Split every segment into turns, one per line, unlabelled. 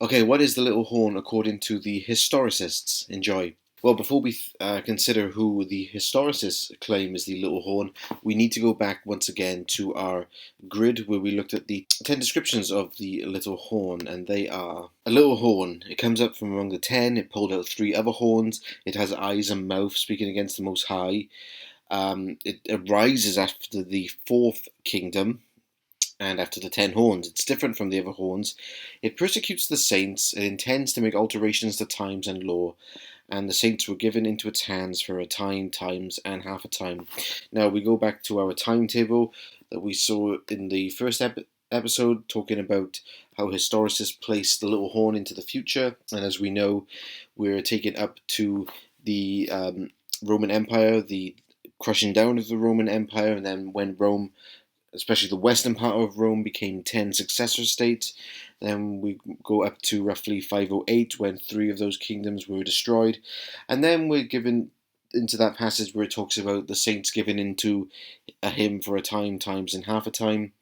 Okay, what is the little horn according to the historicists? Enjoy. Well, before we consider who the historicists claim is the little horn, we need to go back once again to our grid where we looked at the 10 descriptions of the little horn, and they are a little horn. It comes up from among the 10, it pulled out 3 other horns, it has eyes and mouth, speaking against the Most High. It arises after the 4th kingdom, and after the 10 horns. It's different from the other horns. It persecutes the saints, it intends to make alterations to times and law, and the saints were given into its hands for a time, times, and half a time. Now we go back to our timetable that we saw in the first episode, talking about how historicists place the little horn into the future, and as we know, we're taken up to the Roman Empire, the crushing down of the Roman Empire, and then when Rome, especially the western part of Rome, became 10 successor states. Then we go up to roughly 508 when 3 of those kingdoms were destroyed. And then we're given into that passage where it talks about the saints given into a hymn for a time, times, and half a time.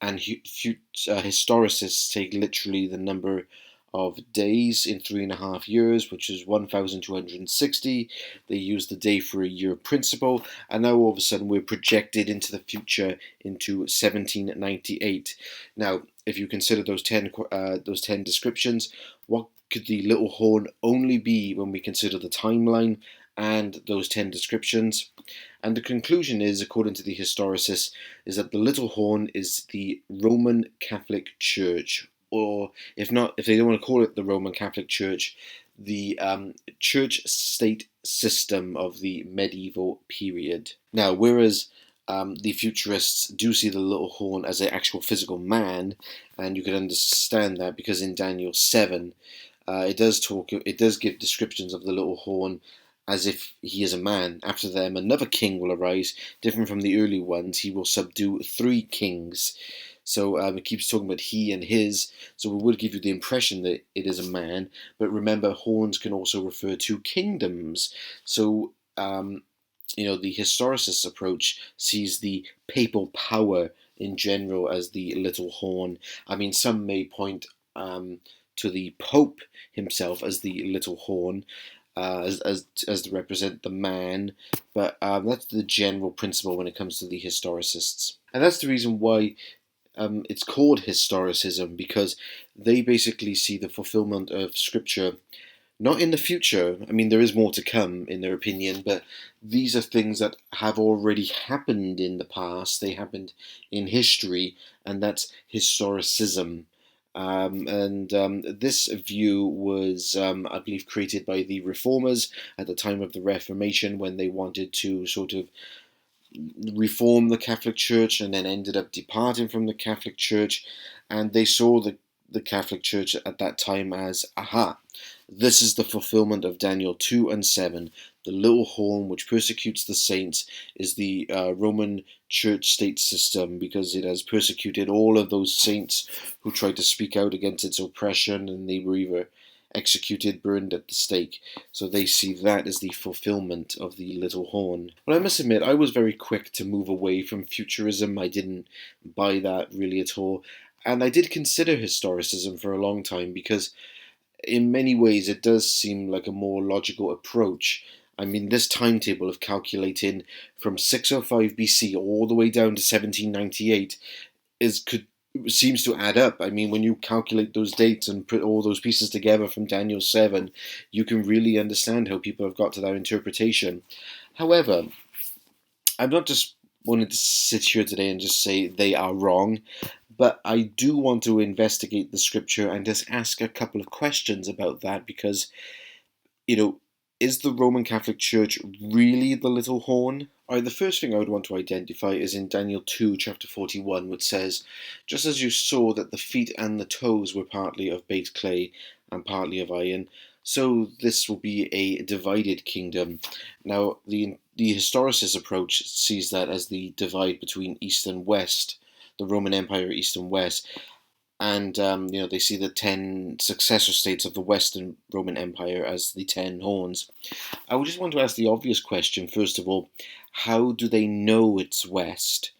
And historicists take literally the number of days in 3.5 years, which is 1,260. They use the day for a year principle, and now all of a sudden we're projected into the future into 1798. Now, if you consider those 10 descriptions, what could the little horn only be when we consider the timeline and those 10 descriptions? And the conclusion is, according to the historicists, is that the little horn is the Roman Catholic Church, or if not, if they don't want to call it the Roman Catholic Church, the church-state system of the medieval period. Now, whereas the futurists do see the little horn as an actual physical man, and you can understand that because in Daniel 7, it does give descriptions of the little horn as if he is a man. After them, another king will arise, different from the early ones. He will subdue 3 kings. So it keeps talking about he and his, so it would give you the impression that it is a man. But remember, horns can also refer to kingdoms. So, the historicist approach sees the papal power in general as the little horn. I mean, some may point to the Pope himself as the little horn, as to represent the man, but that's the general principle when it comes to the historicists. And that's the reason why it's called historicism, because they basically see the fulfillment of scripture not in the future. I mean, there is more to come, in their opinion, but these are things that have already happened in the past. They happened in history, and that's historicism. This view was, I believe, created by the reformers at the time of the Reformation, when they wanted to sort of reform the Catholic Church and then ended up departing from the Catholic Church. And they saw the Catholic Church at that time as, aha, this is the fulfillment of Daniel 2 and 7. The little horn which persecutes the saints is the Roman church state system, because it has persecuted all of those saints who tried to speak out against its oppression, and they were either executed, burned at the stake. So they see that as the fulfillment of the little horn. Well, I must admit, I was very quick to move away from futurism. I didn't buy that really at all. And I did consider historicism for a long time, because in many ways it does seem like a more logical approach. I mean, this timetable of calculating from 605 BC all the way down to 1798 seems to add up. I mean, when you calculate those dates and put all those pieces together from Daniel 7, you can really understand how people have got to that interpretation. However, I'm not just wanting to sit here today and just say they are wrong, but I do want to investigate the scripture and just ask a couple of questions about that, because, is the Roman Catholic Church really the little horn? The first thing I would want to identify is in Daniel 2, chapter 41, which says, just as you saw that the feet and the toes were partly of baked clay and partly of iron, so this will be a divided kingdom. Now, the historicist approach sees that as the divide between East and West, the Roman Empire, East and West. And, they see the 10 successor states of the Western Roman Empire as the 10 horns. I would just want to ask the obvious question, first of all, how do they know it's West?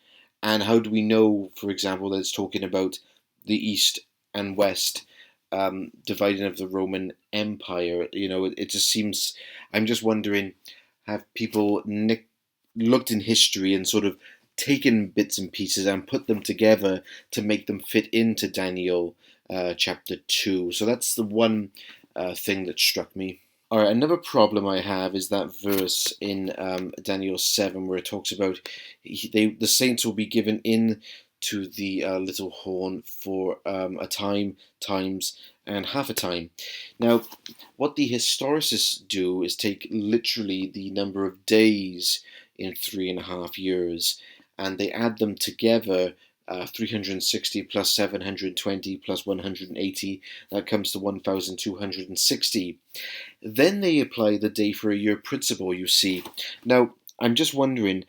And how do we know, for example, that it's talking about the East and West dividing of the Roman Empire. It just seems. I'm just wondering, have people looked in history and sort of taken bits and pieces and put them together to make them fit into Daniel chapter 2? So that's the one thing that struck me. All right, another problem I have is that verse in Daniel 7 where it talks about the saints will be given in to the little horn for a time, times, and half a time. Now, what the historicists do is take literally the number of days in 3.5 years, and they add them together. 360 plus 720 plus 180, that comes to 1260. Then they apply the day for a year principle, you see. Now, I'm just wondering,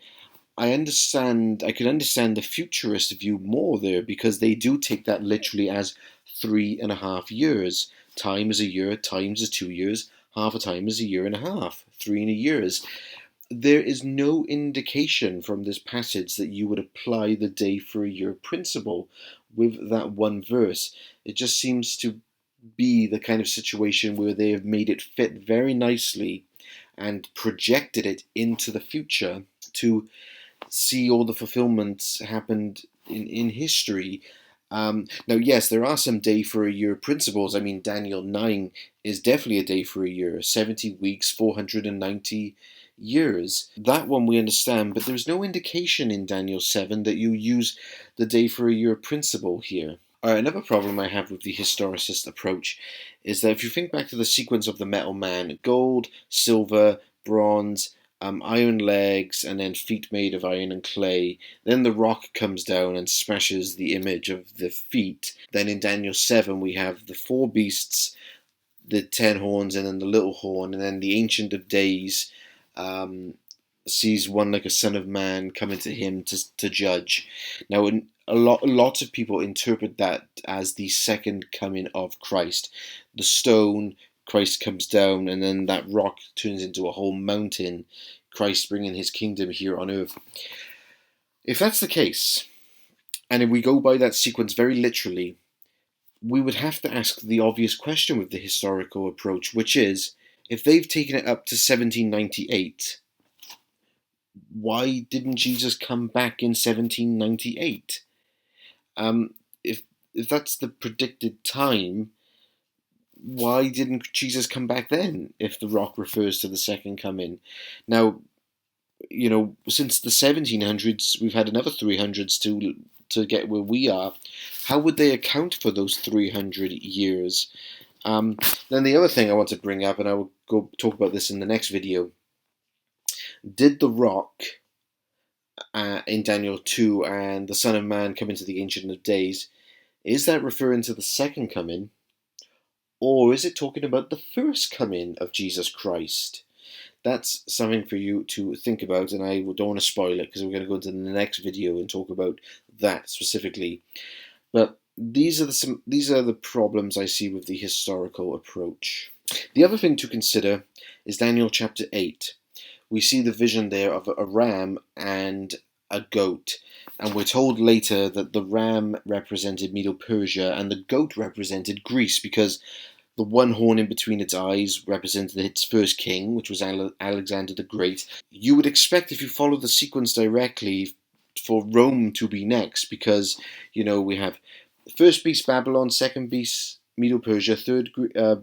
I could understand the futurist view more there because they do take that literally as 3.5 years. Time is a year, times is 2 years, half a time is a year and a half, 3 years. There is no indication from this passage that you would apply the day for a year principle with that one verse. It just seems to be the kind of situation where they have made it fit very nicely and projected it into the future to see all the fulfillments happened in history. Now, yes, there are some day for a year principles. I mean, Daniel 9 is definitely a day for a year, 70 weeks, 490 years. That one we understand, but there's no indication in Daniel 7 that you use the day for a year principle here. Another problem I have with the historicist approach is that if you think back to the sequence of the metal man, gold, silver, bronze, iron legs, and then feet made of iron and clay. Then the rock comes down and smashes the image of the feet. Then in Daniel 7 we have the four beasts, the 10 horns, and then the little horn, and then the Ancient of Days sees one like a son of man coming to him to judge. Now, a lot of people interpret that as the second coming of Christ. The stone, Christ comes down, and then that rock turns into a whole mountain, Christ bringing his kingdom here on earth. If that's the case, and if we go by that sequence very literally, we would have to ask the obvious question with the historical approach, which is, if they've taken it up to 1798, why didn't Jesus come back in 1798? If that's the predicted time, why didn't Jesus come back then if the rock refers to the second coming? Now, since the 1700s, we've had another 300s to get where we are. How would they account for those 300 years? Then the other thing I want to bring up, and I will go talk about this in the next video, did the rock in Daniel 2 and the Son of Man come into the Ancient of Days, is that referring to the second coming, or is it talking about the first coming of Jesus Christ? That's something for you to think about, and I don't want to spoil it because we're going to go into the next video and talk about that specifically. But these are the problems I see with the historical approach. The other thing to consider is Daniel chapter 8. We see the vision there of a ram and a goat, and we're told later that the ram represented Medo-Persia and the goat represented Greece, because the one horn in between its eyes represented its first king, which was Alexander the Great. You would expect, if you follow the sequence directly, for Rome to be next, because we have first beast Babylon, second beast Medo-Persia, third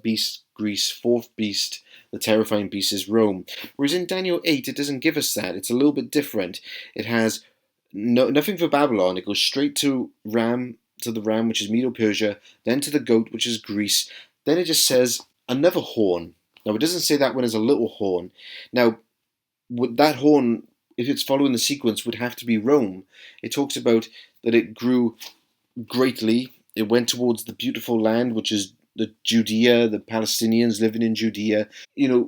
beast Greece, fourth beast, the terrifying beast, is Rome. Whereas in Daniel 8, it doesn't give us that. It's a little bit different. It has nothing for Babylon. It goes straight to the ram, which is Medo-Persia, then to the goat, which is Greece. Then it just says another horn. Now, it doesn't say that one is a little horn. Now, that horn, if it's following the sequence, would have to be Rome. It talks about that it grew greatly. It went towards the beautiful land, which is the Judea, the Palestinians living in Judea.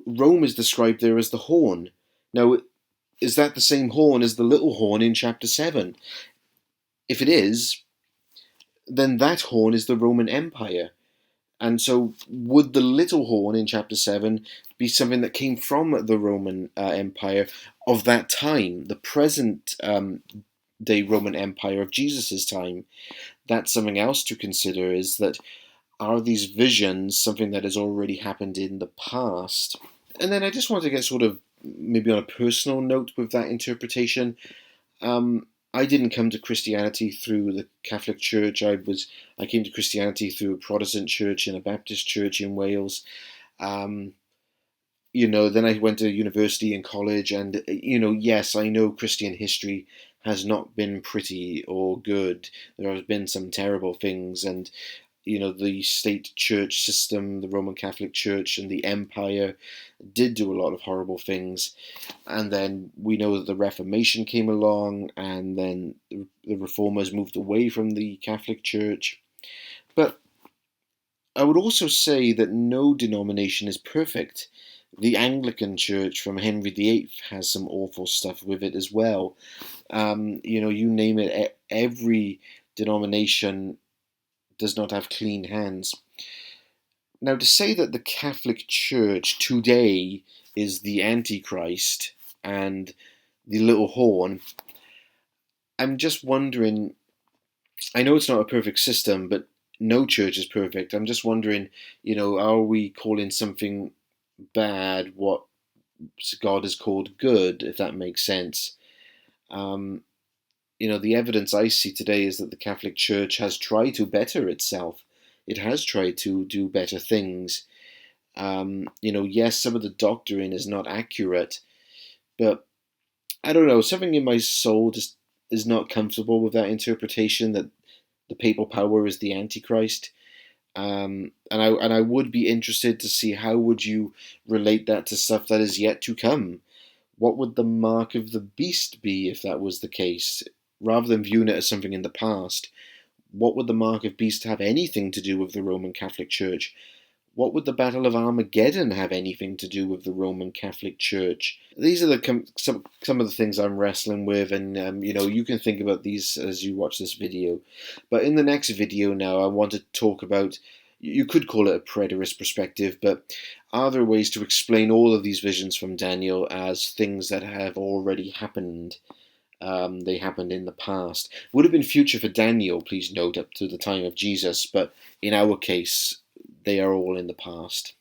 Rome is described there as the horn. Now, is that the same horn as the little horn in chapter 7? If it is, then that horn is the Roman Empire. And so would the little horn in chapter 7 be something that came from the Roman Empire of that time, the present day Roman Empire of Jesus' time? That's something else to consider, is that Are these visions something that has already happened in the past? And then I just want to get sort of maybe on a personal note with that interpretation. I didn't come to Christianity through the Catholic Church. I came to Christianity through a Protestant church and a Baptist church in Wales. Um, then I went to university and college, and yes, I know Christian history has not been pretty or good. There have been some terrible things, and the state church system, the Roman Catholic Church, and the empire did do a lot of horrible things. And then we know that the Reformation came along, and then the reformers moved away from the Catholic Church. But I would also say that no denomination is perfect. The Anglican Church from Henry VIII has some awful stuff with it as well. You name it, every denomination does not have clean hands. Now, to say that the Catholic Church today is the Antichrist and the little horn, I'm just wondering. I know it's not a perfect system, but no church is perfect. I'm just wondering, are we calling something bad what God has called good, if that makes sense? Um, the evidence I see today is that the Catholic Church has tried to better itself. It has tried to do better things. Yes, some of the doctrine is not accurate, but I don't know. Something in my soul just is not comfortable with that interpretation that the papal power is the Antichrist. And I would be interested to see how would you relate that to stuff that is yet to come. What would the mark of the beast be if that was the case? Rather than viewing it as something in the past, what would the mark of beast have anything to do with the Roman Catholic Church? What would the Battle of Armageddon have anything to do with the Roman Catholic Church? These are some of the things I'm wrestling with, and you can think about these as you watch this video. But in the next video now, I want to talk about, you could call it a preterist perspective, but are there ways to explain all of these visions from Daniel as things that have already happened? They happened in the past. Would have been future for Daniel, please note, up to the time of Jesus, but in our case, they are all in the past.